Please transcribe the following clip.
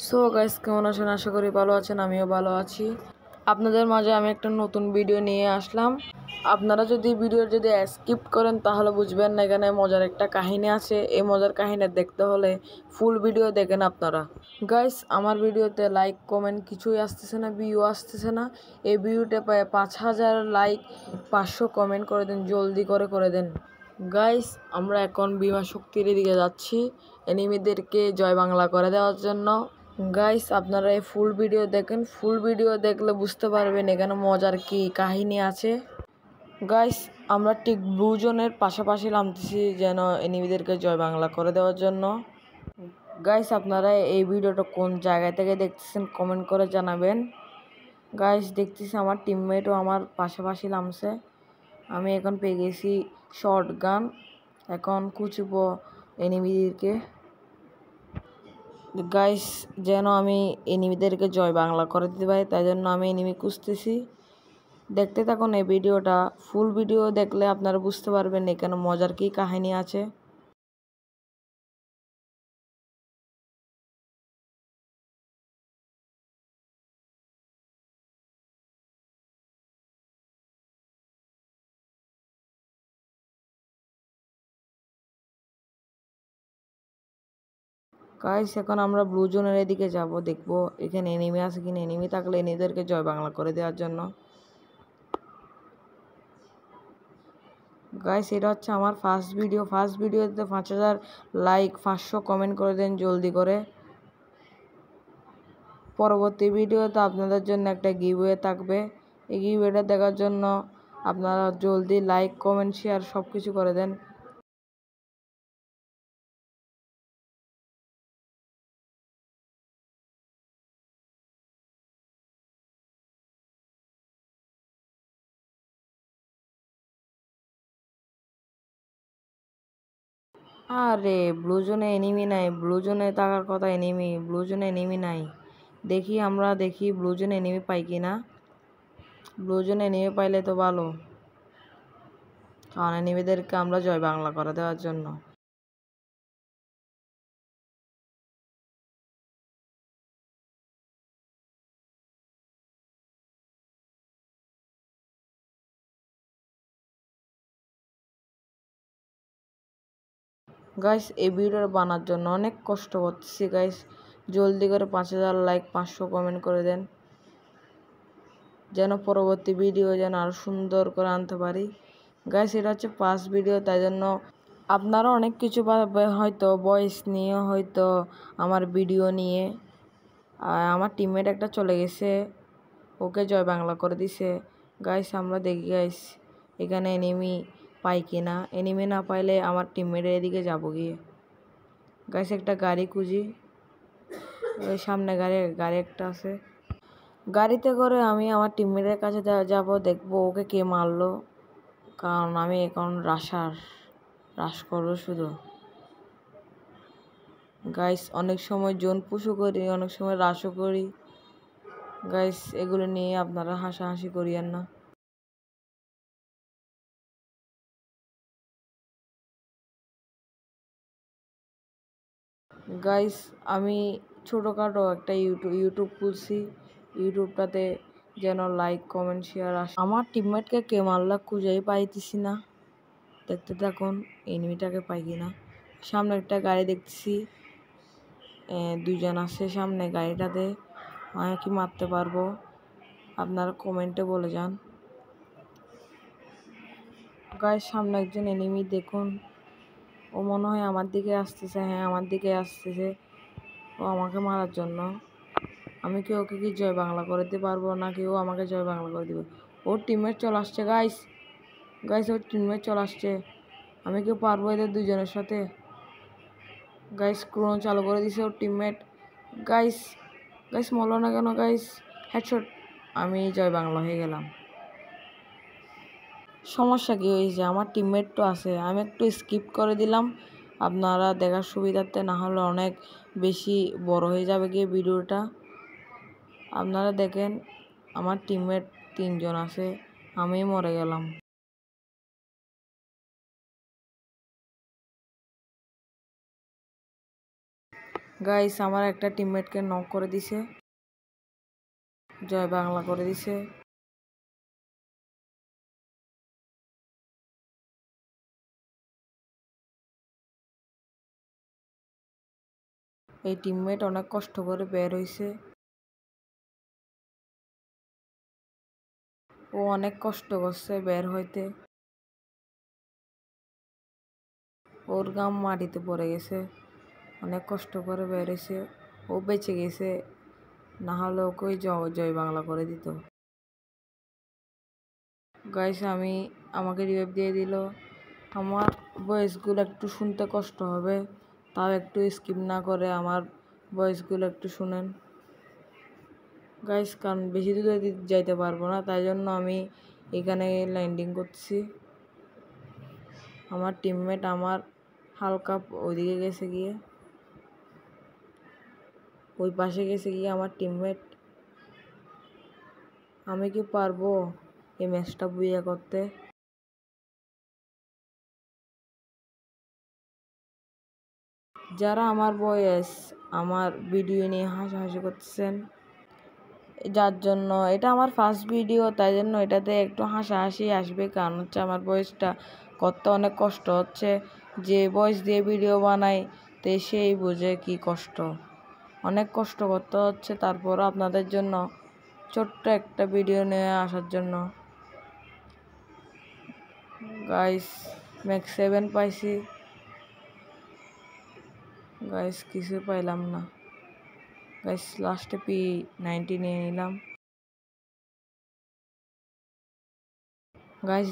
So guys, কেমন আছেন? আশা করি ভালো আছেন। আমিও ভালো আছি। আপনাদের মাঝে আমি একটা নতুন ভিডিও নিয়ে আসলাম। আপনারা যদি ভিডিও স্কিপ করেন তাহলে বুঝবেন না এখানে মজার একটা কাহিনী আছে। এই মজার কাহিনী দেখতে হলে ফুল ভিডিও দেখেন আপনারা। গাইস, আমার ভিডিওতে লাইক কমেন্ট কিছুই আসতেছে না, ভিউ আসতেছে না। এই ভিডিওতে পায় 5000 লাইক, 500 কমেন্ট করে দেন, জলদি করে দেন। গাইস, আমরা এখন বিমা শক্তির দিকে যাচ্ছি এনিমিদেরকে জয় বাংলা করে দেওয়ার জন্য। গাইস, আপনারা এই ফুল ভিডিও দেখেন। ফুল ভিডিও দেখলে বুঝতে পারবেন এখানে মজার কি কাহিনী আছে। গাইস, আমরা ঠিক ব্লু জোনের পাশাপাশি নামতেছি যেন এনিমিদেরকে জয় বাংলা করে দেওয়ার জন্য। গাইস, আপনারা এই ভিডিওটা কোন জায়গা থেকে দেখতেছেন কমেন্ট করে জানাবেন। গাইস, দেখতেছি আমার টিমমেটও আমার পাশাপাশি নামছে। আমি এখন পেয়ে গেছি শর্ট গান। এখন কুচব এনিমিদেরকে। গাইস, যেন আমি এনিমিদেরকে জয় বাংলা করে দিতে পারি তাই জন্য আমি এনিমি খুঁজতেছি। দেখতে থাকুন এই ভিডিওটা। ফুল ভিডিও দেখলে আপনারা বুঝতে পারবেন এখানে মজার কি কাহিনী আছে। গাইস, এখন আমরা ব্লু জোনের এদিকে যাব, দেখবো এখানে এনিমি আছে কিনা। এনিমি থাকলে এনিমিদেরকে জয় বাংলা করে দেওয়ার জন্য। গাইস, এটা হচ্ছে আমার ফার্স্ট ভিডিও। ফার্স্ট ভিডিওতে 5000 লাইক, 500 কমেন্ট করে দেন জলদি করে। পরবর্তী ভিডিওতে আপনাদের জন্য একটা গিভওয়ে থাকবে। এই গিভওয়েটা দেখার জন্য আপনারা জলদি লাইক কমেন্ট শেয়ার সব কিছু করে দেন। আরে ব্লু জোনে এনিমি নাই, ব্লু জোনে থাকার কথা এনিমি, ব্লু জোনে এনিমি নাই। দেখি ব্লু জোনে এনিমি পাই কিনা। ব্লু জোনে এনিমি পাইলে তো ভালো, কারণ এনিমিদেরকে আমরা জয় বাংলা করে দেওয়ার জন্য। গাইস, এই ভিডিওটা বানার জন্য অনেক কষ্ট করতেছি। গাইস, জলদি করে 5000 লাইক, 500 কমেন্ট করে দেন যেন পরবর্তী ভিডিও যেন আরও সুন্দর করে আনতে পারি। গাইস, এটা হচ্ছে ফার্স্ট ভিডিও তাই জন্য আপনারা অনেক কিছু হয়তো ভয়েস নিয়ে, হয়তো আমার ভিডিও নিয়ে। আমার টিমমেট একটা চলে গেছে, ওকে জয় বাংলা করে দিছে। গাইস, আমরা দেখি গাইস এখানে এনিমি পাই কিনা। এনিমি না পাইলে আমার টিমমেটের এদিকে যাবো গিয়ে। গাইস, একটা গাড়ি খুঁজি। ওই সামনে গাড়ি একটা আছে। গাড়িতে করে আমি আমার টিমমেটের কাছে যাব, দেখবো ওকে কে মারলো, কারণ আমি এখন রাশ করবো শুধু। গাইস, অনেক সময় জোন পুশও করি, অনেক সময় রাশও করি। গাইস, এগুলো নিয়ে আপনারা হাসাহাসি করিয়েন না। গাইস, আমি ছোটোখাটো একটা ইউটিউব খুলছি। ইউটিউবটাতে যেন লাইক কমেন্ট শেয়ার আসে। আমার টিমমেটকে কে মারলা খুঁজেই পাইতেছি না। দেখতে থাকুন এনিমিটাকে পাই কিনা। সামনে একটা গাড়ি দেখতেছি, দুইজন আছে সামনে গাড়িটাতে। আমি কি মারতে পারবো? আপনারা কমেন্টে বলে যান। গাইস, সামনে একজন এনিমি দেখুন। ও মনে হয় আমার দিকে আসতেছে। হ্যাঁ, আমার দিকে আসতেছে ও আমাকে মারার জন্য। আমি কি ওকে কি জয় বাংলা করে দিতে পারবো, নাকি ও আমাকে জয় বাংলা করে দিবে? ওর টিমমেট চলে আসছে। গাইস, ওর টিমমেট চলে আসছে। আমি কি পারবো এদের দুজনের সাথে? গাইস, ক্রোনো চালু করে দিছে ওর টিমমেট। গাইস, মরলো না কেন? Guys, headshot. আমি জয় বাংলা হয়ে গেলাম। সমস্যা কি হয়েছে? আমার টিমমেট তো আছে, আমি একটু স্কিপ করে দিলাম আপনারা দেখার সুবিধার্থে, না হলে অনেক বেশি বড় হয়ে যাবে গিয়ে ভিডিওটা। আপনারা দেখেন আমার টিমমেট 3জন আছে, আমি মরে গেলাম। গাইস আমার একটা টিমমেটকে নক করে দিছে, জয় বাংলা করে দিছে। এই টিমমেট অনেক কষ্ট করে বের হইছে, ও অনেক কষ্ট করছে বের হইতে, ওর গাম মাটিতে পড়ে গেছে, অনেক কষ্ট করে বের হইছে, ও বেঁচে গেছে, না হলে ওকেই জয় বাংলা করে দিত। গাইস আমাকে রিভাইভ দিয়ে দিল। আমার ভয়েসগুলো একটু শুনতে কষ্ট হবে, তাও একটু স্কিপ না করে আমার ভয়েসগুলো একটু শুনেন গাইস, কারণ বেশি দূরে যাইতে পারবো না, তাই জন্য আমি এখানে ল্যান্ডিং করছি। আমার টিমমেট আমার হালকা ওইদিকে গেছে গিয়ে, ওই পাশে গেছে গিয়ে আমার টিমমেট। আমি কি পারবো এই ম্যাচটা বুইয়া করতে? যারা আমার ভয়েস আমার ভিডিও নিয়ে হাসাহাসি করতেছেন, যার জন্য এটা আমার ফার্স্ট ভিডিও, তাই জন্য এটাতে একটু হাসাহাসি আসবে, কারণ হচ্ছে আমার ভয়েসটা করতে অনেক কষ্ট হচ্ছে। যে ভয়েস দিয়ে ভিডিও বানাই তো সেই বোঝে কি কষ্ট, অনেক কষ্ট করতে হচ্ছে, তারপরও আপনাদের জন্য ছোট্ট একটা ভিডিও নিয়ে আসার জন্য। গাইস ম্যাক্স 7 পাইছি, গাইস কিছু পাইলাম না। গাইস লাস্টে P90 নিয়ে নিলাম। গাইস